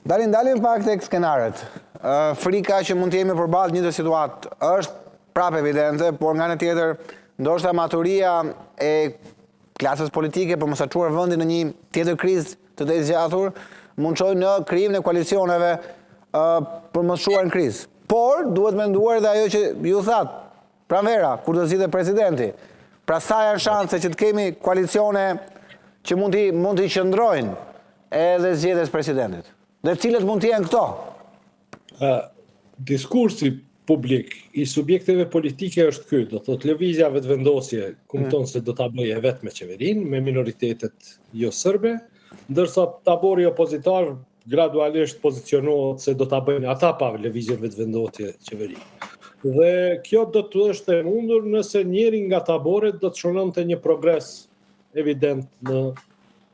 Dalim pak tek skenaret. Frika që mund të jemi përballë një situatë është prapë evidente, por nga ana tjetër, ndoshta maturia e klasës politike për mos çuar vendin në një tjetër krizë të zgjatur, mund çojë në krijimin e koalicioneve për mos çuar në krizë. Por duhet menduar edhe ajo që ju thatë pranvera kur do zgjidhet presidenti. Pra sa janë shanse që të kemi koalicione që mund të qëndrojnë edhe zgjedhjes presidentit. Dhe cilët mund të jenë këto? Diskursi publik i subjekteve politike është ky, do thotë lëvizja vetëvendosje kupton se do ta bëjë vetë me qeverinë, me minoritetet jo serbe, ndërsa tabori opozitar gradualisht pozicionohet se do ta bëjnë ata pa lëvizjen vetëvendosje qeverinë. Dhe kjo do të është e mundur nëse njëri nga taboret do të shononte një progres evident në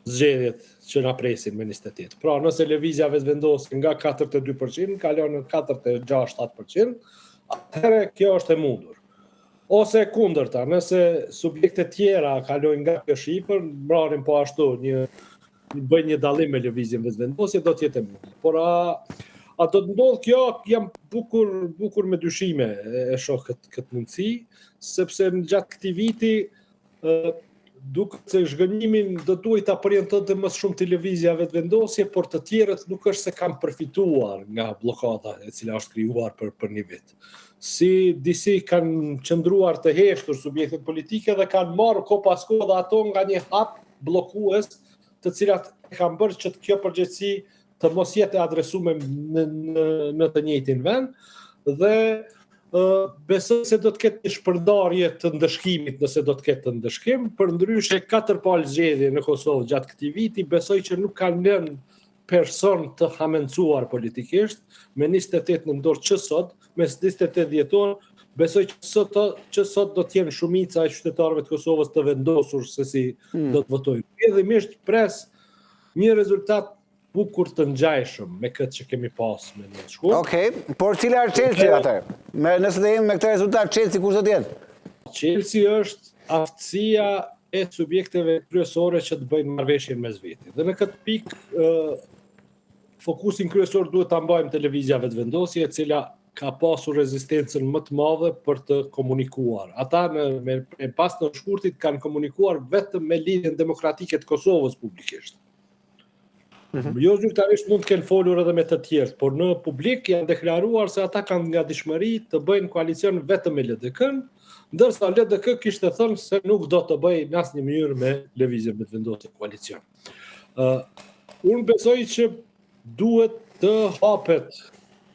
zgjedhjet që na presin me 28. Pra, nëse lëvizja vetëvendosje nga 42% kalon në 46-7%, atëherë kjo është e mundur. Ose kundërta, nëse subjekte tjera kalojnë nga kjo shifër, mbrarin po ashtu bëjnë një dallim me lëvizjen vetëvendosje, do të jetë e mundur. Por a do të ndodhë kjo, jam bukur me dyshime e shoh këtë mundësi, sepse në gjatë këtij viti duke se zhgënjimin do duhet ta përjentonte më shumë televizja vetëvendosje, por të tjerët nuk është se kanë përfituar nga bllokada e cila është krijuar për një vit. Si disi kanë qëndruar të heshtur subjektet politike dhe kanë marrë kohë pas kohë dhe ato nga një hap bllokues, të cilat kanë bërë që kjo përgjegjësi të mos jetë adresuar në të njëjtin vend dhe besoj se do të ketë një shpërndarje të ndëshkimit nëse do të ketë të ndëshkim, përndryshe 4 palë zgjedhje në Kosovë gjatë këtij viti, besoj që nuk kanë lënë person të hamencuar politikisht, me 28 nëntor që sot, mes 28 dhjetor, besoj që sot do të jenë shumica e qytetarëve të Kosovës të vendosur se si do të votojnë. Edhe misht pres një rezultat bukur të ngjajshëm me këtë që kemi pas me në shkuar. Okej, por cila është Chelsea atëherë? Nëse të jemi me këtë rezultat, Chelsea kush do të jetë? Chelsea është aftësia e subjekteve kryesore që të bëjnë marrëveshjen mes vetit. Dhe në këtë pikë fokusin kryesor duhet ta mbajmë televizja vetëvendosje, e cila ka pasur rezistencën më të madhe për të komunikuar. Ata pas në shkurtit kanë komunikuar vetëm me lidhjen demokratike të Kosovës publikisht. Jo zyrtarisht mund të kenë folur edhe me të tjerë, por në publik janë deklaruar se ata kanë gatishmëri të bëjnë koalicion vetëm me LDK-n, ndërsa LDK kishte thënë se nuk do të bëjë në asnjë mënyrë me lëvizjen vetëvendosje koalicion. Unë besoj që duhet të hapet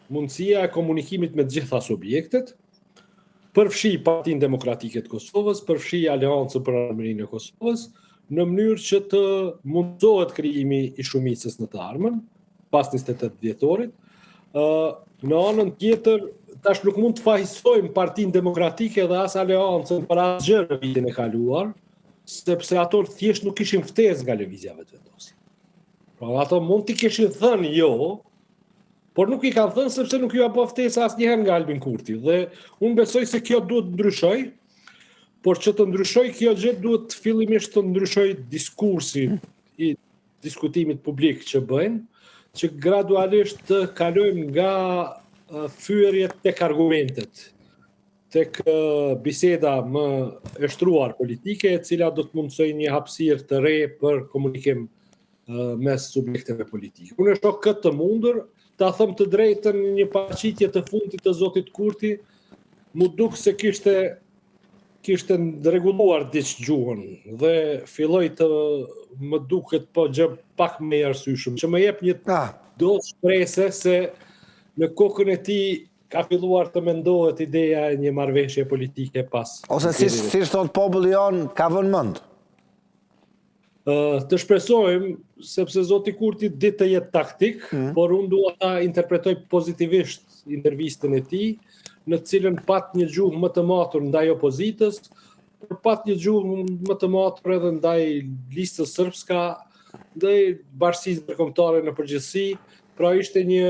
mundësia e komunikimit me të gjitha subjektet, përfshi Partinë Demokratike të Kosovës, përfshi Aleancën për Armërinë e Kosovës, në mënyrë që të mundsohet krijimi i shumicës në të ardhmen, pas 28 dhjetorit. Në anën tjetër, tash nuk mund të fajsojmë Partinë Demokratike dhe as Aleancën për asgjë në vitin e kaluar, sepse ato thjesht nuk kishin ftesë nga lëvizja vetëvendosje. Pra ato mund t'i kishin thënë jo, por nuk i kanë thënë sepse nuk ju apo ftesë asnjëherë nga Albin Kurti. Dhe unë besoj se kjo duhet ndryshoj, por që të ndryshoj kjo gjë duhet fillimisht të ndryshoj diskursi i diskutimit publik që bëjnë, që gradualisht të kalojmë nga fyerjet tek argumentet, tek biseda më e shtruar politike, e cila do të mundsojë një hapësirë të re për komunikim mes subjekteve politike. Unë shoh këtë të mundur, ta them të drejtën, një paraqitje të fundit të zotit Kurti, mu duk se kishte rregulluar diç gjuhën dhe filloi të më duket po gjë pak më e arsyeshëm, që më jep një dozë shprese se në kokën e tij ka filluar të mendohet ideja e një marrëveshje politike pas. Ose si thot populli jon, ka vënë mend. Të shpresojmë, sepse zoti Kurti ditë të jetë taktik, por unë dua ta interpretoj pozitivisht intervistën e tij, në cilën pat një gjuhë më të matur ndaj opozitës, por pat një gjuhë më të matur edhe ndaj listës sërbska, ndaj bashkisë ndërkombëtare në përgjithësi. Pra ishte një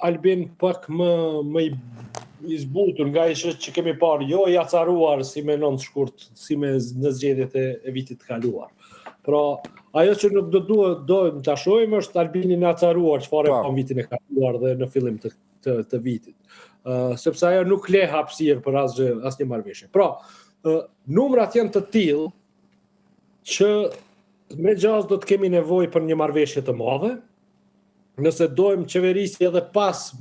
Albin pak më i zbutur nga që kemi parë, jo i acaruar si me 9 shkurt, si me në zgjedhjet e vitit të kaluar. Pra Ajo që nuk dojmë ta shohim është Albinin e acaruar çfarë Po. pa vitin e kaluar dhe në fillim të vitit. Sepse ajo nuk le hapësirë për asnjë marrëveshje. Pra, numrat janë të tillë që me gjaz do të kemi nevojë për një marrëveshje të madhe. Nëse dojmë qeverisi edhe pas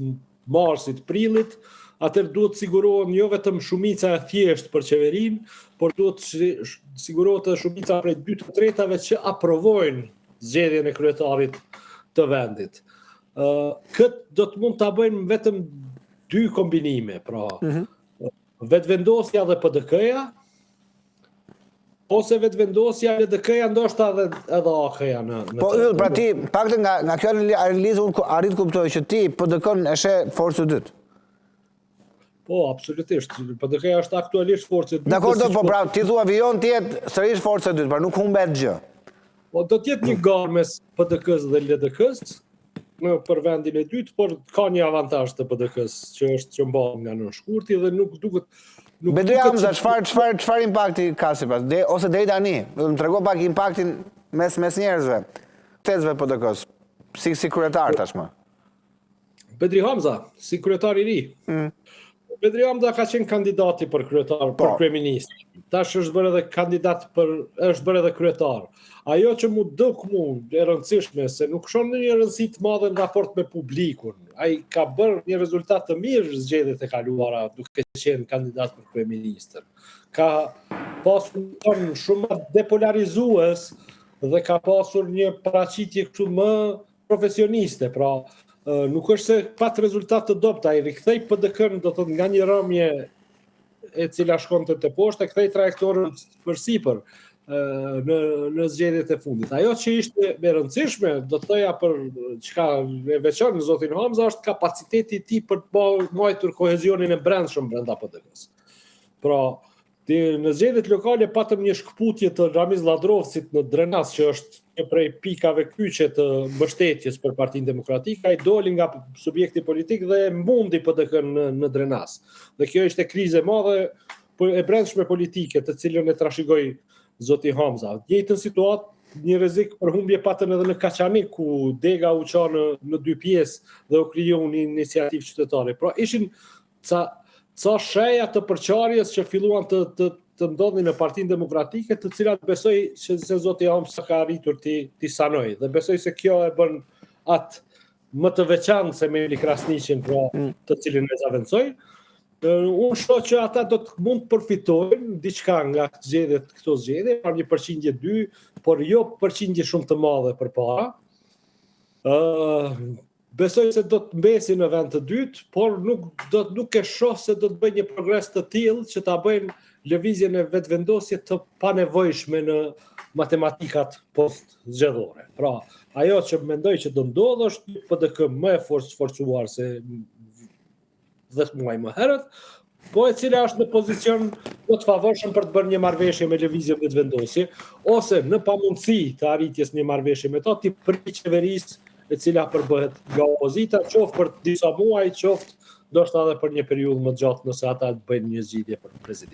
marsit, prillit, atëherë duhet sigurohem jo vetëm shumica e thjeshtë për qeverinë, por duhet sigurohet edhe shumica prej 2/3 që aprovojnë zgjedhjen e kryetarit të vendit. Këtë do të mund ta bëjmë vetëm 2 kombinime, pra vetvendosja dhe PDK-ja, ose vetvendosja dhe DK-ja ndoshta edhe AK-ja në Po Yll, pra ti paktën nga kjo analizë unë arrit kuptoj që ti PDK-n e sheh forcë dytë. Po, absolutisht. PDK-ja është aktualisht forcë dytë. Dakor, po pra ti thua vijon të jetë sërish forcë dytë, pra nuk humbet gjë. Po do të jetë një garë mes PDK-s dhe LDK-s për vendin e dytë, por ka një avantazh të PDK-s që është që mbahet nga nënshkurti dhe nuk duket. Bedri Hamza, çfarë impakti ka sipas? Ose deri tani, do të më trego pak impaktin mes njerëzve, tezëve PDK-s, si kryetar tashmë. Bedri Hamza, si kryetar i ri. Bedri Hamza ka qenë kandidati për kryetar, për kryeminist. Tash është bërë edhe kandidat është bërë edhe kryetar. Ajo që mu duk e rëndësishme se nuk shon një rëndësi të madhe në raport me publikun. Ai ka bërë një rezultat të mirë zgjedhjet e kaluara duke qenë kandidat për kryeministër. Ka pasur shumë depolarizues dhe ka pasur një paraqitje këtu më profesioniste, pra nuk është se pat rezultat të dobta, ai rikthej PDK-n do të thotë nga një rëmje e cila shkonte te poshtë, kthej trajektorën përsipër në zgjedhjet e fundit. Ajo që ishte e rëndësishme, do të thoja për çka e veçon zotin Hamza është kapaciteti i tij për të mbajtur kohezionin e brendshëm brenda PDK-s. Pra, në zgjedhjet lokale patëm një shkputje të Ramiz Ladrovcit në Drenas, që është një prej pikave kyçe të mbështetjes për Partinë Demokratike. Ai doli nga subjekti politik dhe mbundi PDK-n në Drenas. Dhe kjo ishte krizë e madhe e brendshme politike, të cilën e trashëgoi zoti Hamza. Njëjtën situatë, një rrezik për humbje patën edhe në Kaçanik, ku dega u qa në 2 pjesë dhe u krijoi një iniciativë qytetare. Pra ishin ca sheja të përçarjes që filluan të ndodhin në Partinë Demokratike, të cilat besoj se zoti Hamza ka arritur ti sanoj. Dhe besoj se kjo e bën atë më të veçantë se Meli Krasniqin, pra të cilin e zaventsoi. Unë shoh që ata do të mund të përfitojnë diçka nga këto zgjedhje, pra një përqindje 2, por jo përqindje shumë të madhe përpara. Besoj se do të mbesi në vend të dytë, por nuk e shoh se do të bëjnë një progres të tillë që ta bëjnë lëvizjen e vetvendosje të panevojshme në matematikat post-zgjedhore. Pra, ajo që mendoj që do ndodhë është një PDK më e forcuar se 10 muaj më herët, po e cila është në pozicion do të favorshëm për të bërë një marrëveshje me lëvizje vetvendosje, ose në pamundësi të arritjes një marrëveshje me to, ti prish qeverisë e cila përbëhet nga opozita, qoftë për disa muaj, qoftë ndoshta edhe për një periudhë më gjatë nëse ata bëjnë një zgjidhje për president.